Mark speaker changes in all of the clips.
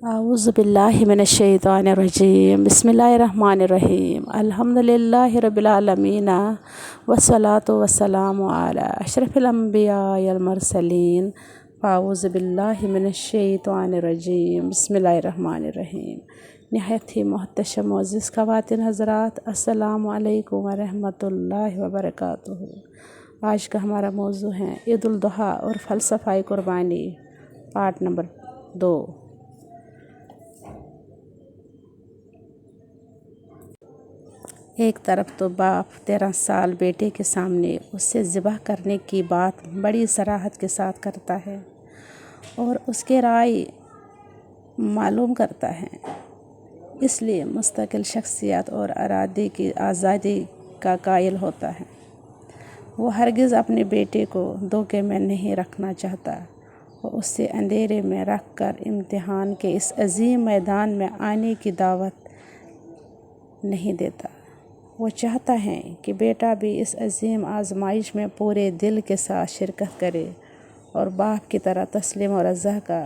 Speaker 1: اعوذ باللہ من الشیطان الرجیم بسم اللہ الرحمن الرحیم الحمدللہ رب العالمین والصلاة والسلام علی اشرف الانبیاء والمرسلین اعوذ باللہ من الشیطان الرجیم بسم اللہ الرحمن الرحیم۔ نہایت ہی محتشم معزز خواتین حضرات، السلام علیکم ورحمۃ اللہ وبرکاتہ۔ آج کا ہمارا موضوع ہے عید الاضحیٰ اور فلسفہ قربانی، پارٹ نمبر 2۔ ایک طرف تو باپ 13 سال بیٹے کے سامنے اس سے ذبح کرنے کی بات بڑی صراحت کے ساتھ کرتا ہے اور اس کے رائے معلوم کرتا ہے، اس لیے مستقل شخصیت اور ارادے کی آزادی کا قائل ہوتا ہے۔ وہ ہرگز اپنے بیٹے کو دھوکے میں نہیں رکھنا چاہتا، وہ اسے اندھیرے میں رکھ کر امتحان کے اس عظیم میدان میں آنے کی دعوت نہیں دیتا۔ وہ چاہتا ہے کہ بیٹا بھی اس عظیم آزمائش میں پورے دل کے ساتھ شرکت کرے اور باپ کی طرح تسلیم و رضا کا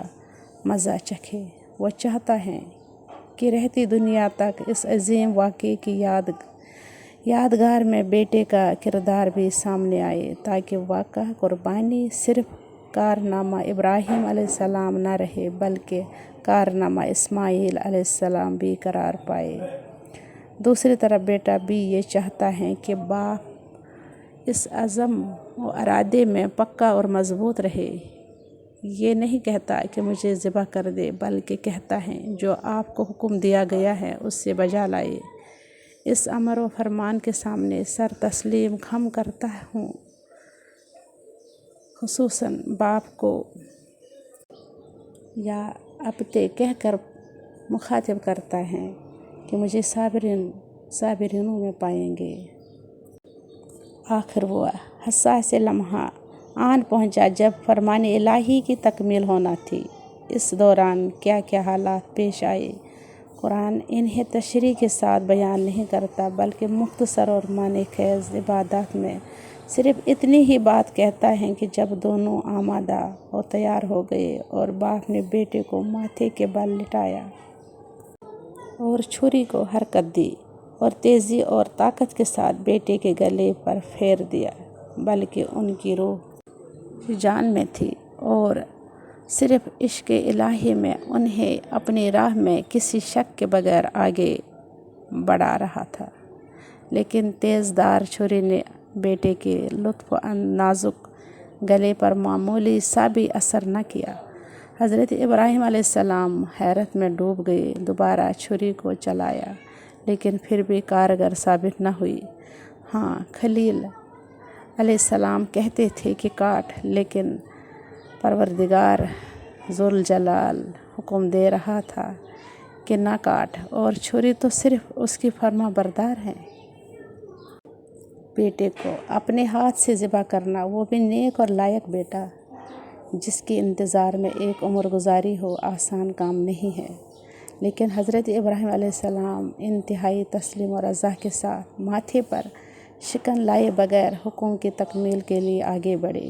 Speaker 1: مزہ چکھے۔ وہ چاہتا ہے کہ رہتی دنیا تک اس عظیم واقعے کی یادگار میں بیٹے کا کردار بھی سامنے آئے، تاکہ واقعہ قربانی صرف کارنامہ ابراہیم علیہ السلام نہ رہے بلکہ کارنامہ اسماعیل علیہ السلام بھی قرار پائے۔ دوسری طرف بیٹا بھی یہ چاہتا ہے کہ باپ اس عزم و ارادے میں پکا اور مضبوط رہے۔ یہ نہیں کہتا کہ مجھے ذبح کر دے، بلکہ کہتا ہے جو آپ کو حکم دیا گیا ہے اس سے بجا لائے۔ اس امر و فرمان کے سامنے سر تسلیم خم کرتا ہوں۔ خصوصاً باپ کو یا ابتے کہہ کر مخاطب کرتا ہے کہ مجھے صابرینوں میں پائیں گے۔ آخر وہ حساس لمحہ آن پہنچا جب فرمان الہی کی تکمیل ہونا تھی۔ اس دوران کیا کیا حالات پیش آئے، قرآن انہیں تشریح کے ساتھ بیان نہیں کرتا، بلکہ مختصر اور معنی خیز عبارات میں صرف اتنی ہی بات کہتا ہے کہ جب دونوں آمادہ اور تیار ہو گئے اور باپ نے بیٹے کو ماتھے کے بل لٹایا اور چھری کو حرکت دی اور تیزی اور طاقت کے ساتھ بیٹے کے گلے پر پھیر دیا، بلکہ ان کی روح جان میں تھی اور صرف عشق الہی میں انہیں اپنی راہ میں کسی شک کے بغیر آگے بڑھا رہا تھا۔ لیکن تیز دھار چھری نے بیٹے کے لطف نازک گلے پر معمولی سا بھی اثر نہ کیا۔ حضرت ابراہیم علیہ السلام حیرت میں ڈوب گئے، دوبارہ چھری کو چلایا، لیکن پھر بھی کارگر ثابت نہ ہوئی۔ ہاں، خلیل علیہ السلام کہتے تھے کہ کاٹ، لیکن پروردگار ذوالجلال حکم دے رہا تھا کہ نہ کاٹ، اور چھری تو صرف اس کی فرما بردار ہے۔ بیٹے کو اپنے ہاتھ سے ذبح کرنا، وہ بھی نیک اور لائق بیٹا جس کی انتظار میں ایک عمر گزاری ہو، آسان کام نہیں ہے۔ لیکن حضرت ابراہیم علیہ السلام انتہائی تسلیم و رضا کے ساتھ ماتھے پر شکن لائے بغیر حکم کی تکمیل کے لیے آگے بڑھے،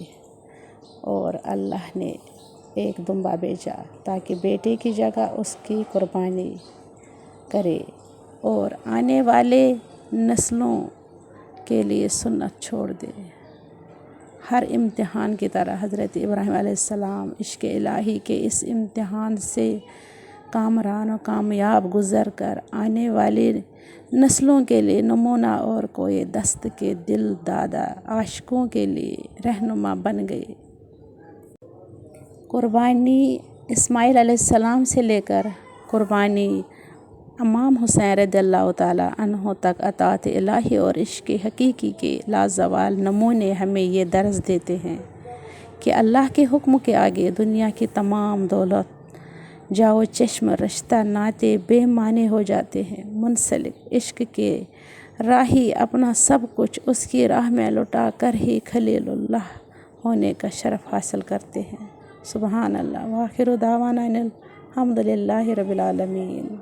Speaker 1: اور اللہ نے ایک دمبا بھیجا تاکہ بیٹے کی جگہ اس کی قربانی کرے اور آنے والے نسلوں کے لیے سنت چھوڑ دے۔ ہر امتحان کی طرح حضرت ابراہیم علیہ السلام عشق الہی کے اس امتحان سے کامران و کامیاب گزر کر آنے والی نسلوں کے لیے نمونہ اور کوئی دست کے دل دادا عاشقوں کے لیے رہنما بن گئے۔ قربانی اسماعیل علیہ السلام سے لے کر قربانی امام حسین رضی اللہ تعالیٰ عنہ تک اطاعت الہی اور عشق حقیقی کے لازوال نمونے ہمیں یہ درس دیتے ہیں کہ اللہ کے حکم کے آگے دنیا کی تمام دولت، جاؤ چشم، رشتہ ناطے بے معنی ہو جاتے ہیں۔ منسلک عشق کے راہی اپنا سب کچھ اس کی راہ میں لٹا کر ہی خلیل اللہ ہونے کا شرف حاصل کرتے ہیں۔ سبحان اللہ، وآخر دعوانا ان الحمد للہ رب العالمین۔